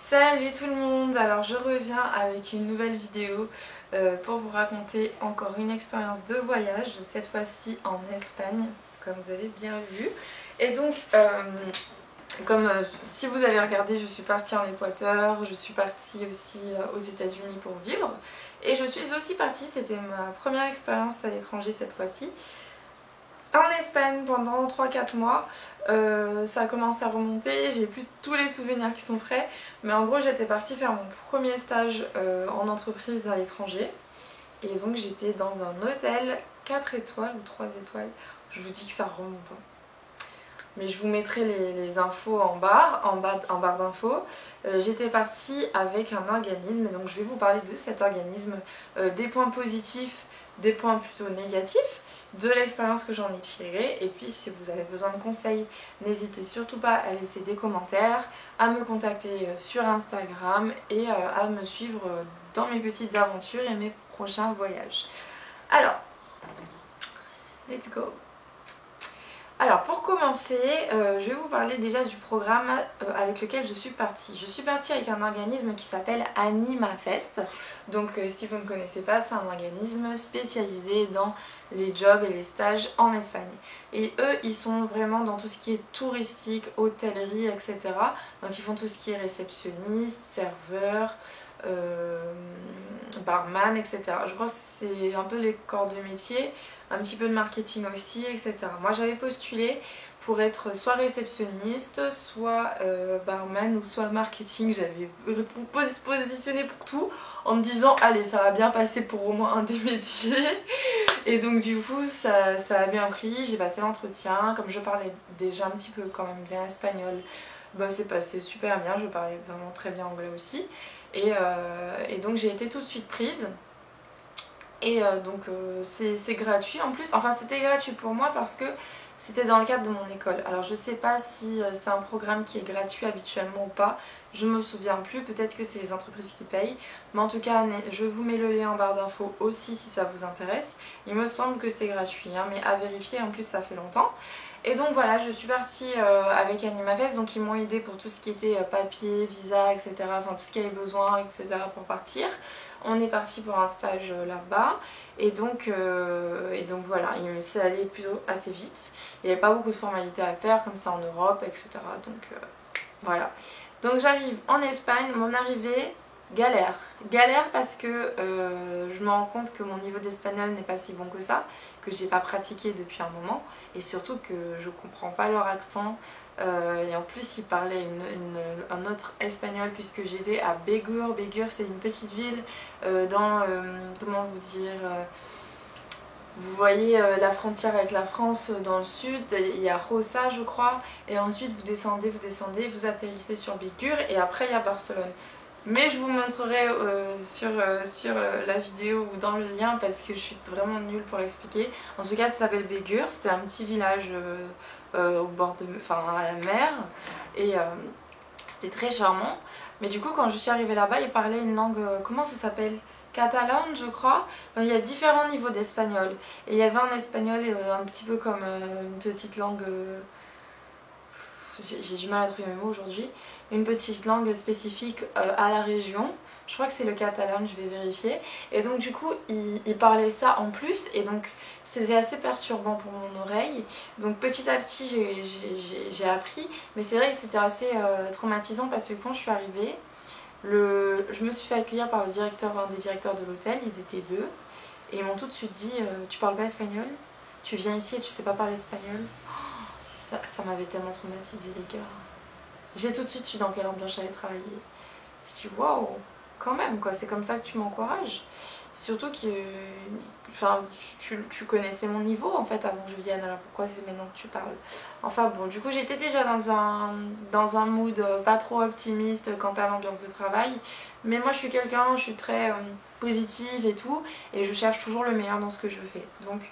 Salut tout le monde, alors je reviens avec une nouvelle vidéo pour vous raconter encore une expérience de voyage, cette fois-ci en Espagne, comme vous avez bien vu. Et donc, si vous avez regardé, je suis partie en Équateur, je suis partie aussi aux États-Unis pour vivre. Et je suis aussi partie, c'était ma première expérience à l'étranger cette fois-ci, en Espagne pendant 3-4 mois. Ça a commencé à remonter, j'ai plus tous les souvenirs qui sont frais, mais en gros j'étais partie faire mon premier stage en entreprise à l'étranger, et donc j'étais dans un hôtel 4 étoiles ou 3 étoiles, je vous dis que ça remonte, hein. Mais je vous mettrai les infos en barre d'infos. J'étais partie avec un organisme, et donc je vais vous parler de cet organisme, des points positifs, des points plutôt négatifs, de l'expérience que j'en ai tirée. Et puis si vous avez besoin de conseils, n'hésitez surtout pas à laisser des commentaires, à me contacter sur Instagram et à me suivre dans mes petites aventures et mes prochains voyages. Alors, let's go! Alors pour commencer, je vais vous parler déjà du programme avec lequel je suis partie. Je suis partie avec un organisme qui s'appelle AnimaFest. Donc si vous ne connaissez pas, c'est un organisme spécialisé dans les jobs et les stages en Espagne. Et eux, ils sont vraiment dans tout ce qui est touristique, hôtellerie, etc. Donc ils font tout ce qui est réceptionniste, serveur, barman, etc. Je crois que c'est un peu les corps de métier, un petit peu de marketing aussi, etc. Moi j'avais postulé pour être soit réceptionniste, soit barman ou soit marketing. J'avais positionné pour tout en me disant allez, ça va bien passer pour au moins un des métiers. Et donc du coup ça a bien pris, j'ai passé l'entretien. Comme je parlais déjà un petit peu quand même bien espagnol, bah, c'est passé super bien, je parlais vraiment très bien anglais aussi. Et donc j'ai été tout de suite prise. Et donc c'est gratuit en plus, enfin c'était gratuit pour moi parce que c'était dans le cadre de mon école. Alors je sais pas si c'est un programme qui est gratuit habituellement ou pas, je me souviens plus, peut-être que c'est les entreprises qui payent. Mais en tout cas je vous mets le lien en barre d'infos aussi si ça vous intéresse. Il me semble que c'est gratuit, hein, mais à vérifier, en plus ça fait longtemps. Et donc voilà, je suis partie avec AnimaFest, donc ils m'ont aidé pour tout ce qui était papier, visa, etc. Enfin tout ce qu'il y avait besoin, etc. pour partir. On est parti pour un stage là-bas, et donc voilà, c'est allé plutôt assez vite. Il n'y avait pas beaucoup de formalités à faire comme ça en Europe, etc. Donc voilà. Donc j'arrive en Espagne, mon arrivée, galère. Galère parce que je me rends compte que mon niveau d'espagnol n'est pas si bon que ça, que j'ai pas pratiqué depuis un moment, et surtout que je comprends pas leur accent. Et en plus ils parlaient un autre espagnol, puisque j'étais à Bégur. Bégur, c'est une petite ville dans, comment vous dire, vous voyez la frontière avec la France dans le sud, il y a Rossa je crois, et ensuite vous descendez, vous atterrissez sur Bégur, et après il y a Barcelone. Mais je vous montrerai sur la vidéo ou dans le lien, parce que je suis vraiment nulle pour expliquer. En tout cas ça s'appelle Bégur, c'était un petit village au bord de, enfin à la mer, et c'était très charmant. Mais du coup quand je suis arrivée là-bas, ils parlaient une langue, comment ça s'appelle, catalane je crois. Il y a différents niveaux d'espagnol, et il y avait un espagnol un petit peu comme une petite langue, j'ai du mal à trouver mes mots aujourd'hui, une petite langue spécifique à la région. Je crois que c'est le catalan, je vais vérifier. Et donc du coup il parlait ça en plus, et donc c'était assez perturbant pour mon oreille. Donc petit à petit j'ai appris, mais c'est vrai que c'était assez traumatisant, parce que quand je suis arrivée, je me suis fait accueillir par un des directeurs de l'hôtel. Ils étaient deux, et ils m'ont tout de suite dit tu parles pas espagnol? Tu viens ici et tu sais pas parler espagnol? Ça m'avait tellement traumatisé, les gars. J'ai tout de suite su dans quelle ambiance j'allais travailler. Je dis waouh, quand même quoi, c'est comme ça que tu m'encourages. Surtout que enfin, tu connaissais mon niveau en fait avant que je vienne, alors pourquoi c'est maintenant que tu parles? Enfin bon, du coup j'étais déjà dans un mood pas trop optimiste quant à l'ambiance de travail. Mais moi je suis très positive et tout, et je cherche toujours le meilleur dans ce que je fais. Donc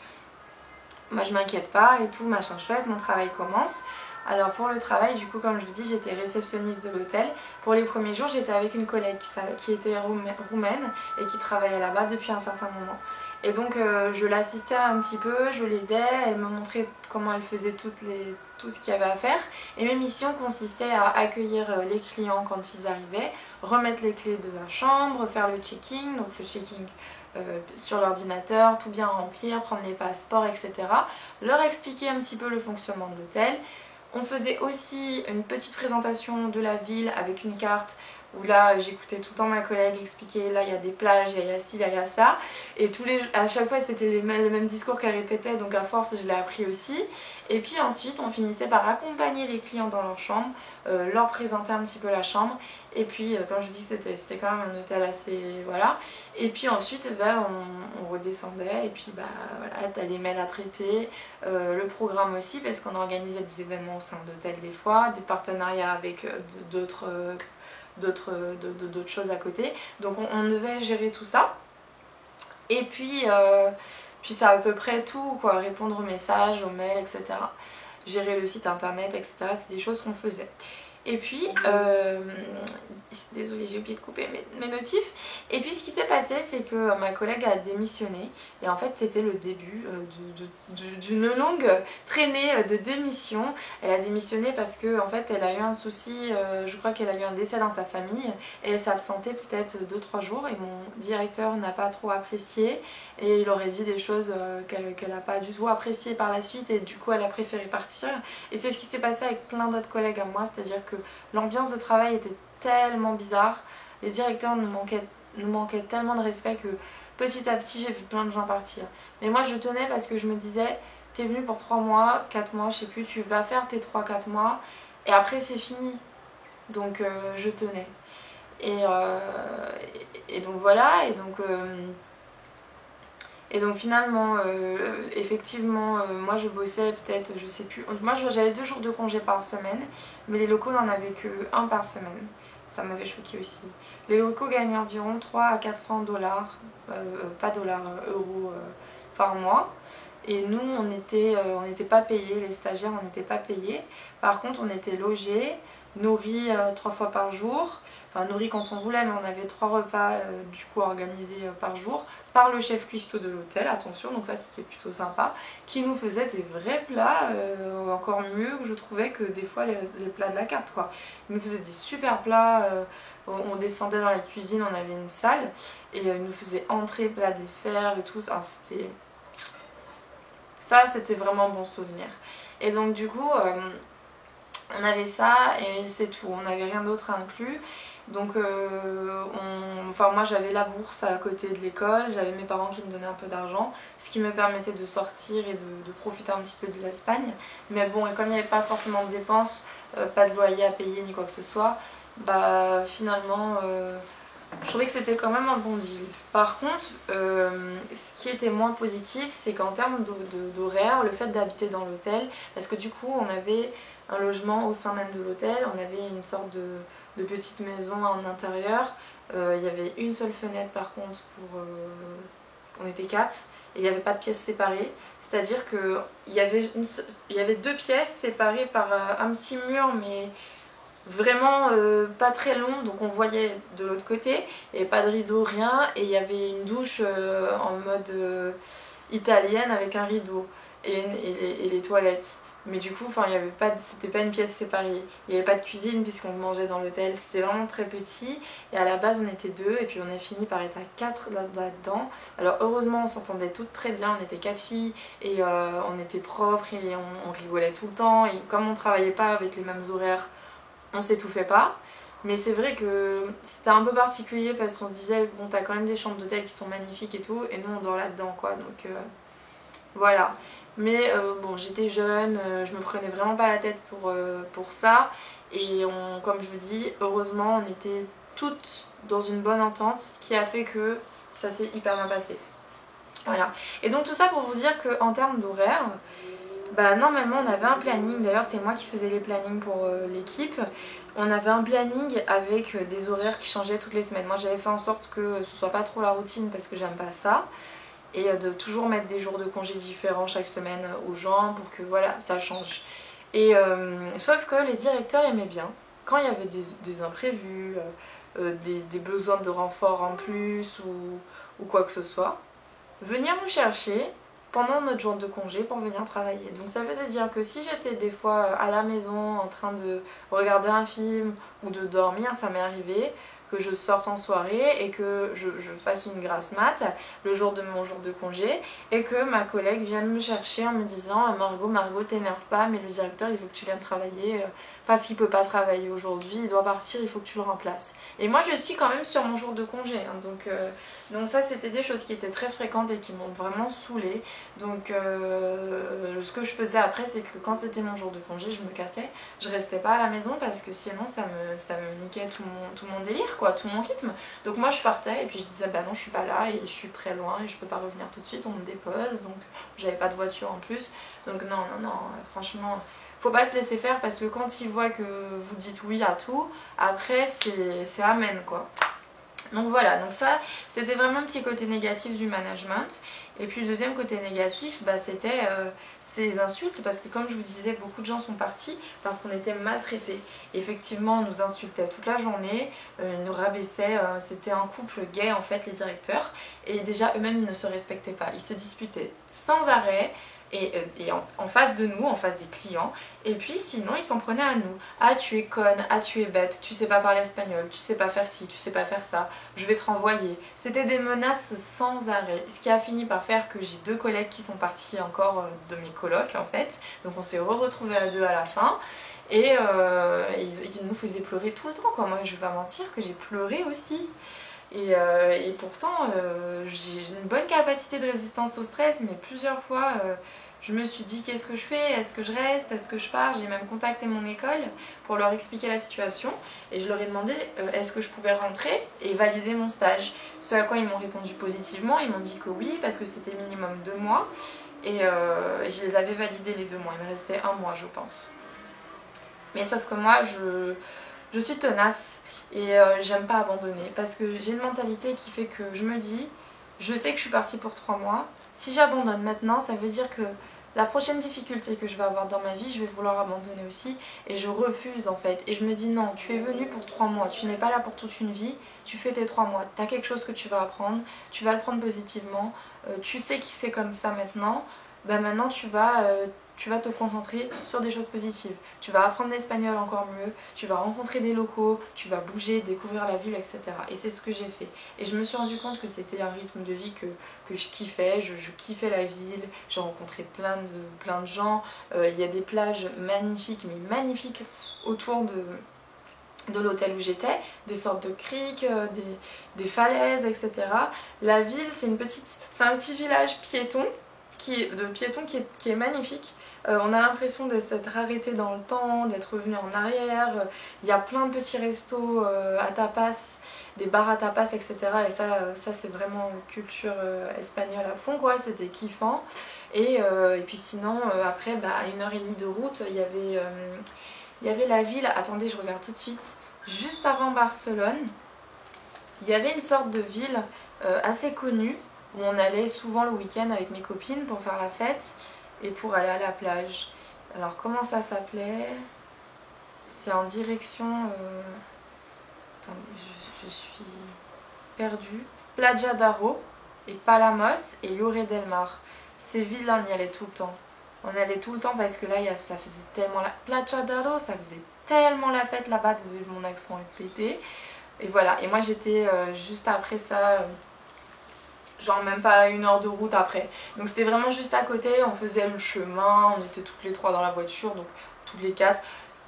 moi je m'inquiète pas et tout, machin chouette, mon travail commence. Alors pour le travail, du coup comme je vous dis, j'étais réceptionniste de l'hôtel. Pour les premiers jours, j'étais avec une collègue qui était roumaine et qui travaillait là-bas depuis un certain moment. Et donc je l'assistais un petit peu, je l'aidais, elle me montrait comment elle faisait tout ce qu'il y avait à faire. Et mes missions consistaient à accueillir les clients quand ils arrivaient, remettre les clés de la chambre, faire le check-in, donc le check-in sur l'ordinateur, tout bien remplir, prendre les passeports, etc. Leur expliquer un petit peu le fonctionnement de l'hôtel. On faisait aussi une petite présentation de la ville avec une carte où là j'écoutais tout le temps ma collègue expliquer, là il y a des plages, il y a ci, là il y a ça, et à chaque fois c'était le même discours qu'elle répétait, donc à force je l'ai appris aussi. Et puis ensuite on finissait par accompagner les clients dans leur chambre, leur présenter un petit peu la chambre, et puis comme je dis c'était quand même un hôtel assez voilà, et puis ensuite on redescendait, et puis voilà, t'as les mails à traiter, le programme aussi, parce qu'on organisait des événements au sein de l'hôtel des fois, des partenariats avec d'autres choses à côté, donc on devait gérer tout ça. Et puis c'est à peu près tout quoi, répondre aux messages, aux mails, etc. Gérer le site internet, etc. C'est des choses qu'on faisait. Et puis, désolée j'ai oublié de couper mes notifs. Et puis ce qui s'est passé, c'est que ma collègue a démissionné. Et en fait c'était le début d'une longue traînée de démission. Elle a démissionné parce que en fait elle a eu un souci, je crois qu'elle a eu un décès dans sa famille. Et elle s'est absentée peut-être 2-3 jours. Et mon directeur n'a pas trop apprécié. Et il aurait dit des choses qu'elle n'a pas du tout appréciées par la suite. Et du coup elle a préféré partir. Et c'est ce qui s'est passé avec plein d'autres collègues à moi. C'est-à-dire que l'ambiance de travail était tellement bizarre, les directeurs nous manquaient tellement de respect que petit à petit j'ai vu plein de gens partir. Mais moi je tenais parce que je me disais, t'es venu pour 3 mois, 4 mois, je sais plus, tu vas faire tes 3-4 mois et après c'est fini. Donc je tenais. Et donc voilà, et donc finalement, effectivement, moi je bossais peut-être, je sais plus, moi j'avais 2 jours de congé par semaine, mais les locaux n'en avaient que 1 par semaine. Ça m'avait choqué aussi. Les locaux gagnaient environ 3 à 400 dollars, pas dollars, euros par mois. Et nous, on n'était pas payés, les stagiaires, on n'était pas payés. Par contre, on était logés, nourris 3 fois par jour. Enfin, nourris quand on voulait, mais on avait 3 repas du coup organisés par jour par le chef cuistot de l'hôtel, attention, donc ça c'était plutôt sympa, qui nous faisait des vrais plats, encore mieux que je trouvais que des fois les plats de la carte quoi. Il nous faisait des super plats, on descendait dans la cuisine, on avait une salle, et il nous faisait entrée, plat, dessert et tout, alors, c'était vraiment un bon souvenir. Et donc du coup, on avait ça et c'est tout, on n'avait rien d'autre inclus. Donc moi j'avais la bourse à côté de l'école, j'avais mes parents qui me donnaient un peu d'argent, ce qui me permettait de sortir et de profiter un petit peu de l'Espagne. Mais bon, et comme il n'y avait pas forcément de dépenses, pas de loyer à payer ni quoi que ce soit, bah finalement je trouvais que c'était quand même un bon deal. Par contre, ce qui était moins positif, c'est qu'en termes d'horaire, le fait d'habiter dans l'hôtel, parce que du coup on avait un logement au sein même de l'hôtel, on avait une sorte de petite maison en intérieur, il y avait une seule fenêtre par contre on était 4 et il n'y avait pas de pièces séparées, c'est-à-dire qu'il y avait 2 pièces séparées par un petit mur mais vraiment pas très long, donc on voyait de l'autre côté, il n'y avait pas de rideau, rien, et il y avait une douche en mode italienne avec un rideau et les toilettes. Mais du coup, c'était pas une pièce séparée. Il n'y avait pas de cuisine puisqu'on mangeait dans l'hôtel. C'était vraiment très petit. Et à la base, on était 2. Et puis on a fini par être à 4 là-dedans. Alors heureusement, on s'entendait toutes très bien. On était 4 filles. Et on était propres. Et on rigolait tout le temps. Et comme on travaillait pas avec les mêmes horaires, on s'étouffait pas. Mais c'est vrai que c'était un peu particulier parce qu'on se disait, bon, t'as quand même des chambres d'hôtel qui sont magnifiques et tout. Et nous, on dort là-dedans, quoi. Donc voilà. Mais bon, j'étais jeune, je me prenais vraiment pas la tête pour ça. Et comme je vous dis, heureusement, on était toutes dans une bonne entente, ce qui a fait que ça s'est hyper bien passé. Voilà. Et donc tout ça pour vous dire qu'en termes d'horaire, bah normalement on avait un planning, d'ailleurs c'est moi qui faisais les plannings pour l'équipe. On avait un planning avec des horaires qui changeaient toutes les semaines. Moi j'avais fait en sorte que ce soit pas trop la routine parce que j'aime pas ça. Et de toujours mettre des jours de congé différents chaque semaine aux gens pour que voilà, ça change. Et sauf que les directeurs aimaient bien quand il y avait des imprévus, des besoins de renfort en plus ou quoi que ce soit. venir nous chercher pendant notre jour de congé pour venir travailler. Donc ça veut dire que si j'étais des fois à la maison en train de regarder un film ou de dormir, ça m'est arrivé que je sorte en soirée et que je fasse une grasse mat le jour de mon jour de congé et que ma collègue vienne me chercher en me disant Margot t'énerve pas mais le directeur il faut que tu viennes travailler parce qu'il peut pas travailler aujourd'hui, il doit partir, il faut que tu le remplaces. Et moi je suis quand même sur mon jour de congé hein, donc ça c'était des choses qui étaient très fréquentes et qui m'ont vraiment saoulée. Donc ce que je faisais après c'est que quand c'était mon jour de congé je me cassais, je restais pas à la maison parce que sinon ça me niquait tout mon délire quoi, tout mon rythme. Donc moi je partais et puis je disais bah non je suis pas là et je suis très loin et je peux pas revenir tout de suite, on me dépose, donc j'avais pas de voiture en plus. Donc non, franchement faut pas se laisser faire parce que quand ils voient que vous dites oui à tout, après c'est amen quoi. Donc voilà, donc ça c'était vraiment un petit côté négatif du management. Et puis le deuxième côté négatif, bah, c'était ces insultes parce que comme je vous disais, beaucoup de gens sont partis parce qu'on était maltraités. Effectivement, on nous insultait toute la journée, ils nous rabaissaient, c'était un couple gay en fait les directeurs. Et déjà eux-mêmes ils ne se respectaient pas, ils se disputaient sans arrêt. Et en face de nous, en face des clients. Et puis sinon, ils s'en prenaient à nous. Ah, tu es conne, ah, tu es bête, tu sais pas parler espagnol, tu sais pas faire ci, tu sais pas faire ça, je vais te renvoyer. C'était des menaces sans arrêt. Ce qui a fini par faire que j'ai 2 collègues qui sont partis encore de mes colocs en fait. Donc on s'est retrouvés à 2 à la fin. Et ils nous faisaient pleurer tout le temps quoi. Moi je vais pas mentir que j'ai pleuré aussi. Et pourtant j'ai une bonne capacité de résistance au stress, mais plusieurs fois je me suis dit qu'est-ce que je fais, est-ce que je reste, est-ce que je pars. J'ai même contacté mon école pour leur expliquer la situation et je leur ai demandé est-ce que je pouvais rentrer et valider mon stage. Ce à quoi ils m'ont répondu positivement, ils m'ont dit que oui parce que c'était minimum 2 mois et je les avais validés les 2 mois, il me restait 1 mois je pense. Mais sauf que moi je suis tenace et j'aime pas abandonner parce que j'ai une mentalité qui fait que je me dis je sais que je suis partie pour 3 mois, si j'abandonne maintenant ça veut dire que la prochaine difficulté que je vais avoir dans ma vie je vais vouloir abandonner aussi et je refuse en fait et je me dis non, tu es venu pour 3 mois, tu n'es pas là pour toute une vie, tu fais tes 3 mois, tu as quelque chose que tu vas apprendre, tu vas le prendre positivement, tu sais que c'est comme ça maintenant, ben maintenant tu vas te concentrer sur des choses positives. Tu vas apprendre l'espagnol encore mieux, tu vas rencontrer des locaux, tu vas bouger, découvrir la ville, etc. Et c'est ce que j'ai fait. Et je me suis rendu compte que c'était un rythme de vie que je kiffais, je kiffais la ville, j'ai rencontré plein de gens. Il y a des plages magnifiques, mais magnifiques autour de l'hôtel où j'étais, des sortes de criques, des falaises, etc. La ville, c'est un petit village piéton qui est magnifique. On a l'impression de s'être arrêté dans le temps, d'être revenu en arrière. Il y a plein de petits restos à tapas, des bars à tapas, etc. Et ça c'est vraiment culture espagnole à fond, quoi. C'était kiffant. Et puis sinon, après, à 1h30 de route, il y avait la ville. Attendez, je regarde tout de suite. Juste avant Barcelone, il y avait une sorte de ville assez connue où on allait souvent le week-end avec mes copines pour faire la fête et pour aller à la plage. Alors comment ça s'appelait? C'est en direction... Attendez, je suis perdue. Playa d'Aro et Palamos et Lloret del Mar. Ces villes-là, on y allait tout le temps. On allait tout le temps parce que là, ça faisait tellement la... Playa d'Aro, ça faisait tellement la fête là-bas. Désolée, mon accent est pété. Et voilà, et moi j'étais juste après ça... genre même pas 1 heure de route après. Donc c'était vraiment juste à côté, on faisait le chemin, on était toutes les 3 dans la voiture, donc toutes les 4,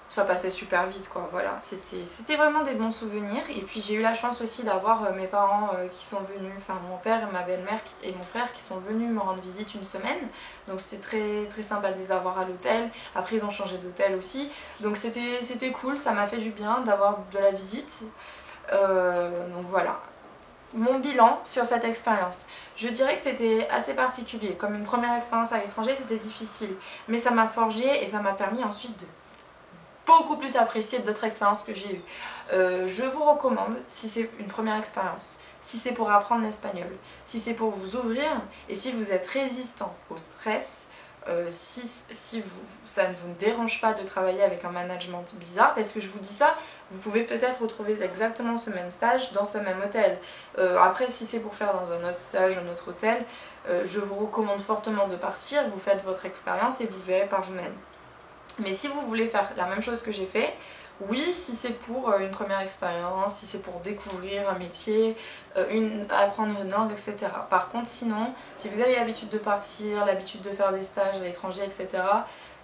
ça passait super vite quoi, voilà. C'était vraiment des bons souvenirs. Et puis j'ai eu la chance aussi d'avoir mes parents qui sont venus, enfin mon père et ma belle-mère et mon frère qui sont venus me rendre visite 1 semaine. Donc c'était très, très sympa de les avoir à l'hôtel. Après ils ont changé d'hôtel aussi. Donc c'était cool, ça m'a fait du bien d'avoir de la visite. Donc voilà. Mon bilan sur cette expérience, je dirais que c'était assez particulier. Comme une première expérience à l'étranger, c'était difficile, mais ça m'a forgé et ça m'a permis ensuite de beaucoup plus apprécier d'autres expériences que j'ai eues. Je vous recommande, si c'est une première expérience, si c'est pour apprendre l'espagnol, si c'est pour vous ouvrir et si vous êtes résistant au stress, ça ne vous dérange pas de travailler avec un management bizarre, parce que je vous dis ça, vous pouvez peut-être retrouver exactement ce même stage dans ce même hôtel. Après, si c'est pour faire dans un autre stage, un autre hôtel, je vous recommande fortement de partir, vous faites votre expérience et vous verrez par vous-même. Mais si vous voulez faire la même chose que j'ai fait, oui, si c'est pour une première expérience, si c'est pour découvrir un métier, apprendre une langue, etc. Par contre, sinon, si vous avez l'habitude de partir, l'habitude de faire des stages à l'étranger, etc.,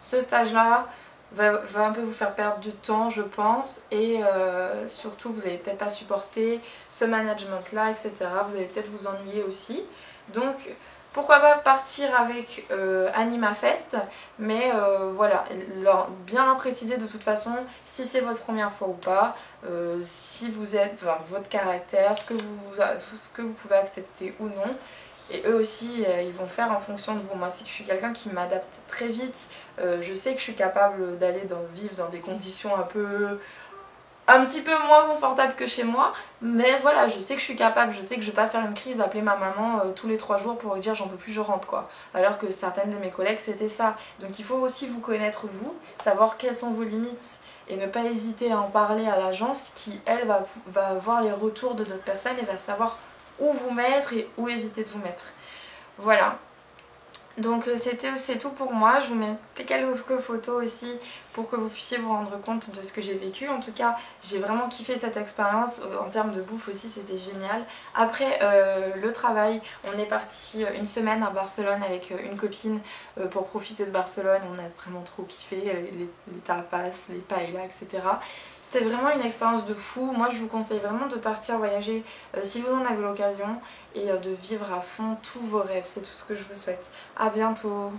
ce stage-là va un peu vous faire perdre du temps, je pense, et surtout, vous n'allez peut-être pas supporter ce management-là, etc. Vous allez peut-être vous ennuyer aussi. Donc, pourquoi pas partir avec AnimaFest, mais voilà, bien leur préciser de toute façon si c'est votre première fois ou pas, si vous êtes, enfin, votre caractère, ce que vous pouvez accepter ou non. Et eux aussi, ils vont faire en fonction de vous. Moi, c'est que je suis quelqu'un qui m'adapte très vite. Je sais que je suis capable d'aller vivre dans des conditions un petit peu moins confortable que chez moi, mais voilà, je sais que je suis capable, je sais que je vais pas faire une crise d'appeler ma maman tous les 3 jours pour lui dire j'en peux plus, je rentre quoi. Alors que certaines de mes collègues c'était ça. Donc il faut aussi vous connaître vous, savoir quelles sont vos limites et ne pas hésiter à en parler à l'agence qui elle va voir les retours de d'autres personnes et va savoir où vous mettre et où éviter de vous mettre. Voilà. Donc c'est tout pour moi, je vous mets quelques photos aussi pour que vous puissiez vous rendre compte de ce que j'ai vécu. En tout cas, j'ai vraiment kiffé cette expérience, en termes de bouffe aussi c'était génial. Après le travail, on est parti une semaine à Barcelone avec une copine pour profiter de Barcelone. On a vraiment trop kiffé, les tapas, les paellas, etc. C'était vraiment une expérience de fou. Moi je vous conseille vraiment de partir voyager si vous en avez l'occasion et de vivre à fond tous vos rêves. C'est tout ce que je vous souhaite. À bientôt.